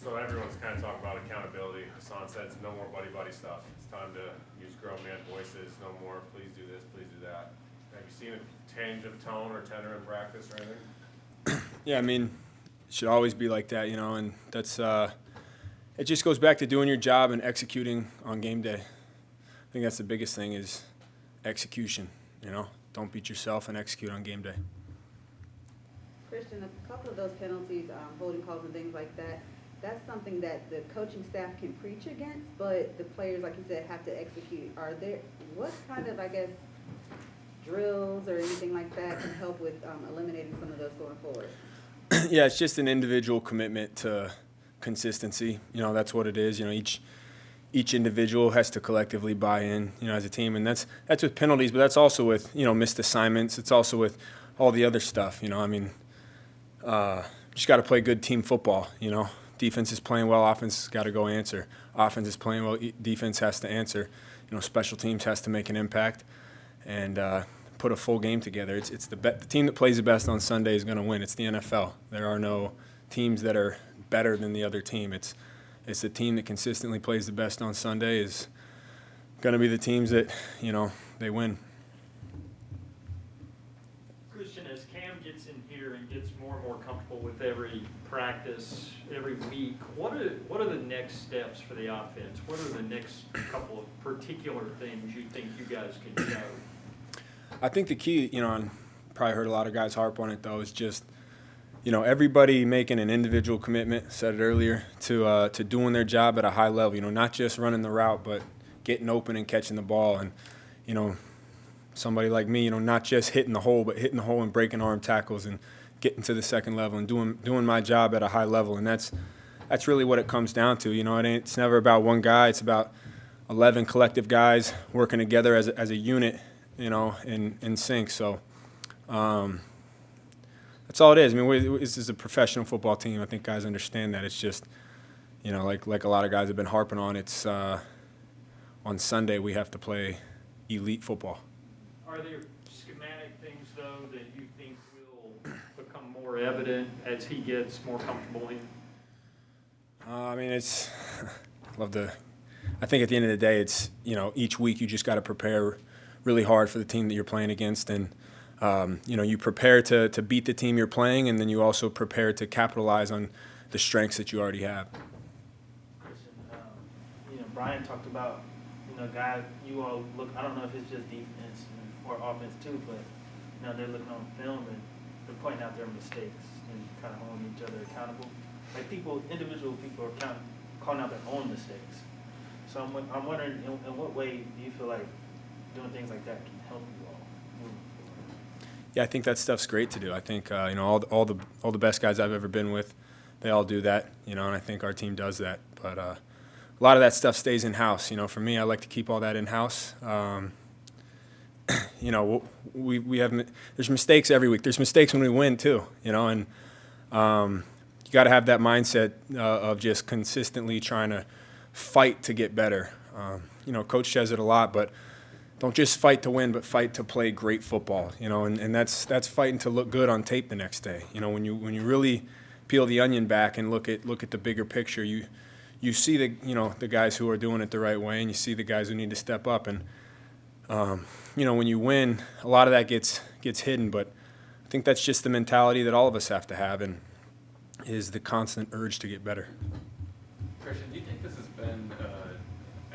So everyone's kind of talking about accountability. Hassan said it's no more buddy-buddy stuff. It's time to use grown man voices. No more, please do this, please do that. Have you seen a change of tone or tenor in practice or anything? Yeah, I mean, it should always be like that, and that's it just goes back to doing your job and executing on game day. I think that's the biggest thing is execution, Don't beat yourself and execute on game day. Christian, a couple of those penalties, holding calls and things like that, that's something that the coaching staff can preach against, but the players, like you said, have to execute. What kind of, drills or anything like that can help with eliminating some of those going forward? Yeah, it's just an individual commitment to consistency. That's what it is. Each individual has to collectively buy in, as a team, and that's with penalties, but that's also with missed assignments. It's also with all the other stuff. Just got to play good team football. Defense is playing well, offense has got to go answer. Offense is playing well, defense has to answer. Special teams has to make an impact and put a full game together. It's the team that plays the best on Sunday is going to win. It's the NFL. There are no teams that are better than the other team. It's the team that consistently plays the best on Sunday is going to be the teams that, they win. Christian, as Cam gets in here and gets more and more comfortable with every practice, every week, what are the next steps for the offense? What are the next couple of particular things you think you guys can show? I think the key, and probably heard a lot of guys harp on it, though, is just, everybody making an individual commitment, said it earlier, to doing their job at a high level, not just running the route, but getting open and catching the ball. And, somebody like me, not just hitting the hole, but hitting the hole and breaking arm tackles and getting to the second level and doing my job at a high level. And that's really what it comes down to. It's never about one guy. It's about 11 collective guys working together as a unit, in sync. So that's all it is. I mean, this is a professional football team. I think guys understand that. It's just, like a lot of guys have been harping on, it's on Sunday we have to play elite football. Are there schematic things, though, that you think will become more evident as he gets more comfortable in? I mean, I think at the end of the day, it's, each week you just got to prepare really hard for the team that you're playing against. And, you prepare to beat the team you're playing, and then you also prepare to capitalize on the strengths that you already have. Christian, Brian talked about, guy, you all look, I don't know if it's just defense or offense too, but, they're looking on film and they're pointing out their mistakes and kind of holding each other accountable. Like individual people are calling out their own mistakes. So I'm wondering, in what way do you feel like doing things like that can help you all moving forward? Yeah, I think that stuff's great to do. I think all the best guys I've ever been with, they all do that. And I think our team does that. But a lot of that stuff stays in house. For me, I like to keep all that in house. We have there's mistakes every week. There's mistakes when we win too. And you got to have that mindset of just consistently trying to fight to get better. Coach says it a lot, but don't just fight to win, but fight to play great football. And that's fighting to look good on tape the next day. When you really peel the onion back and look at the bigger picture, you see the guys who are doing it the right way, and you see the guys who need to step up. And when you win, a lot of that gets hidden. But I think that's just the mentality that all of us have to have, and is the constant urge to get better. Christian, do you think this has been an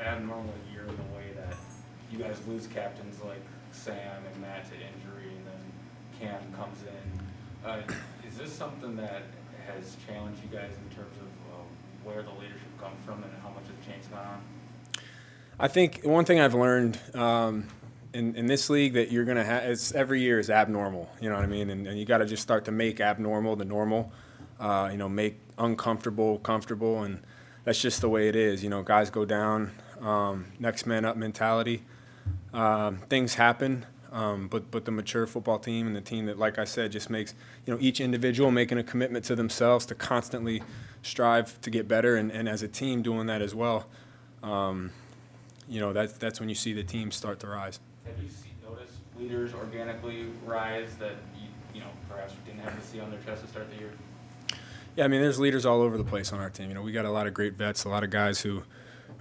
abnormal year in the way that you guys lose captains like Sam and Matt to injury, and then Cam comes in? Is this something that has challenged you guys in terms of where the leadership comes from and how much of the change gone on? I think one thing I've learned in this league that you're going to have, it's every year is abnormal, you know what I mean? And you got to just start to make abnormal the normal, make uncomfortable comfortable, and that's just the way it is. Guys go down, next man up mentality. Things happen, but the mature football team and the team that, like I said, just makes, each individual making a commitment to themselves to constantly strive to get better, and as a team doing that as well. That's when you see the team start to rise. Have you noticed leaders organically rise that you perhaps didn't have to see on their chest to start the year? Yeah, I mean, there's leaders all over the place on our team. You know, we got a lot of great vets, a lot of guys who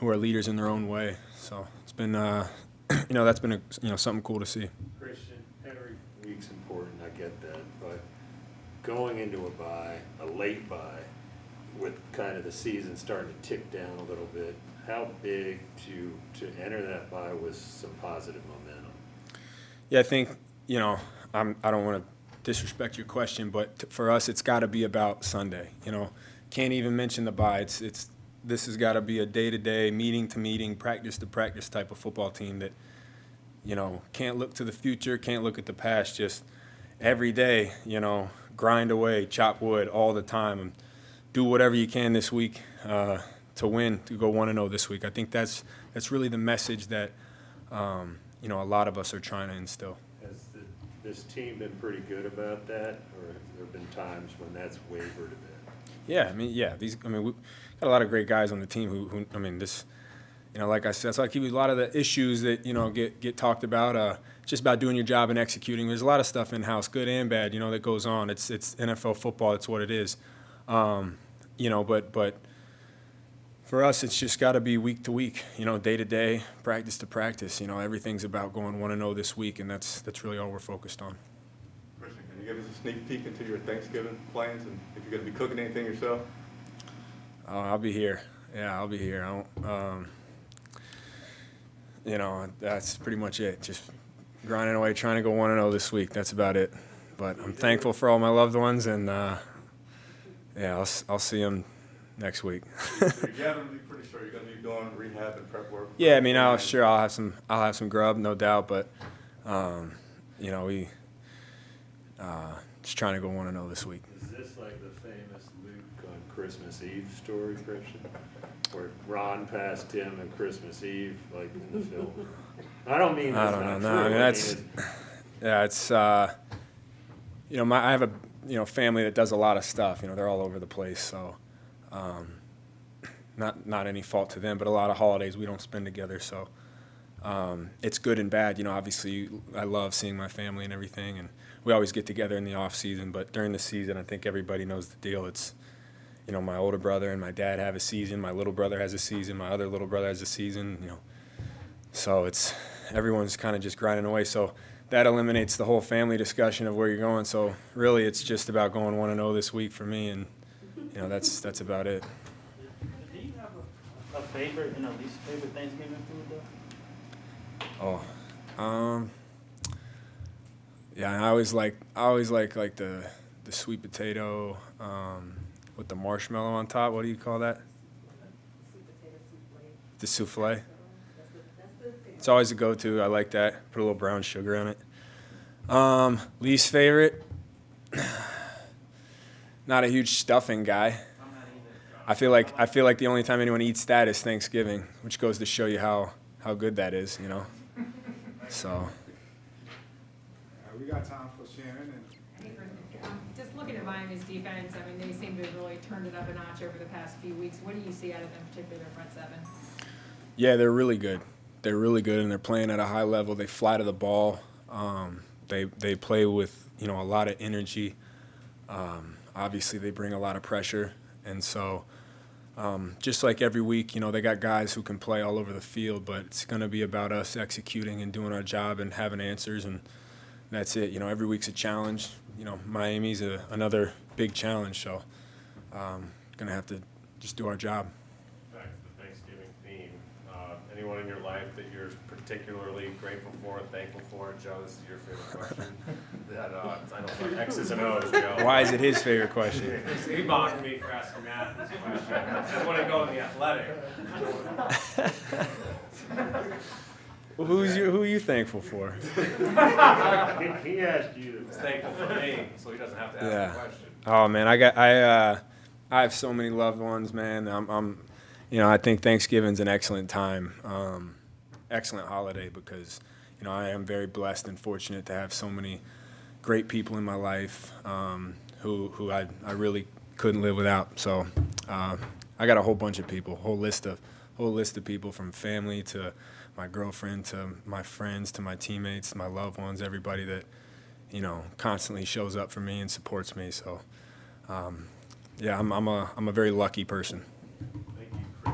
are leaders in their own way. So it's been, you know, that's been something cool to see. Christian, every week's important, I get that, but going into a bye, a late bye, with kind of the season starting to tick down a little bit, how big to enter that bye with some positive momentum? Yeah, I think, you know, I don't want to disrespect your question, but for us, it's got to be about Sunday. You know, can't even mention the bye. This has got to be a day-to-day, meeting-to-meeting, practice-to-practice type of football team that, you know, can't look to the future, can't look at the past, just every day, you know, grind away, chop wood all the time, and do whatever you can this week to win, to go 1-0 this week. I think that's really the message that, you know, a lot of us are trying to instill. Has this team been pretty good about that, or have there been times when that's wavered a bit? Yeah, we've got a lot of great guys on the team who I mean, this, you know, like I said, it's like a lot of the issues that, you know, get talked about, it's just about doing your job and executing. There's a lot of stuff in-house, good and bad, you know, that goes on. It's NFL football, it's what it is. You know, but for us, it's just got to be week to week, you know, day to day, practice to practice. You know, everything's about going 1-0 this week, and that's really all we're focused on. Christian, can you give us a sneak peek into your Thanksgiving plans, and if you're going to be cooking anything yourself? I'll be here. Yeah, I'll be here. I don't, you know, that's pretty much it. Just grinding away, trying to go 1-0 this week. That's about it. But I'm thankful for all my loved ones, and yeah, I'll see them next week. You're gathering, pretty sure you're going to be doing rehab and prep work. Yeah, I mean, I'll have some grub, no doubt, but you know, we just trying to go 1-0 this week. Is this like the famous Luke on Christmas Eve story, Christian? Where Ron passed Tim on Christmas Eve, like in the film? I don't mean that's I don't not know. true. No, I mean, that's it's- yeah, it's you know, I have a family that does a lot of stuff. You know, they're all over the place, so not any fault to them, but a lot of holidays we don't spend together, so it's good and bad. You know, obviously I love seeing my family and everything, and we always get together in the off season, but during the season I think everybody knows the deal. It's, you know, my older brother and my dad have a season, my little brother has a season, my other little brother has a season, you know, so it's everyone's kind of just grinding away, so that eliminates the whole family discussion of where you're going. So really, it's just about going 1-0 this week for me, and you know, that's about it. Do you have a favorite and a least favorite Thanksgiving food though? Yeah, I always like the sweet potato with the marshmallow on top. What do you call that? Sweet potato souffle. The souffle. That's the thing. It's always a go-to. I like that. Put a little brown sugar on it. Least favorite. Not a huge stuffing guy. I'm not either. I feel like the only time anyone eats that is Thanksgiving, which goes to show you how good that is, you know. So. We got time for Shannon and Hey, Kristen, just looking at Miami's defense, I mean, they seem to have really turned it up a notch over the past few weeks. What do you see out of them, particularly their front seven? Yeah, they're really good. They're really good, and they're playing at a high level. They fly to the ball. They play with, you know, a lot of energy. Obviously, they bring a lot of pressure, and so just like every week, you know, they got guys who can play all over the field, but it's going to be about us executing and doing our job and having answers, and that's it. You know, every week's a challenge. You know, Miami's another big challenge, so going to have to just do our job. Back to the Thanksgiving theme. Anyone in your life that you're particularly grateful for and thankful for? Joe, this is your favorite question. That I know it's like X's and O's, Joe. Why is it his favorite question? He mocked me for asking Matt this question. I want to go in the athletic. Well, who are you thankful for? He asked you. He's thankful for me, so he doesn't have to ask Yeah. the question. Oh man, I have so many loved ones, man. You know, I think Thanksgiving's an excellent time, excellent holiday because, you know, I am very blessed and fortunate to have so many great people in my life who I really couldn't live without. So I got a whole bunch of people, whole list of people, from family to my girlfriend to my friends to my teammates, my loved ones, everybody that, you know, constantly shows up for me and supports me. So yeah, I'm a very lucky person.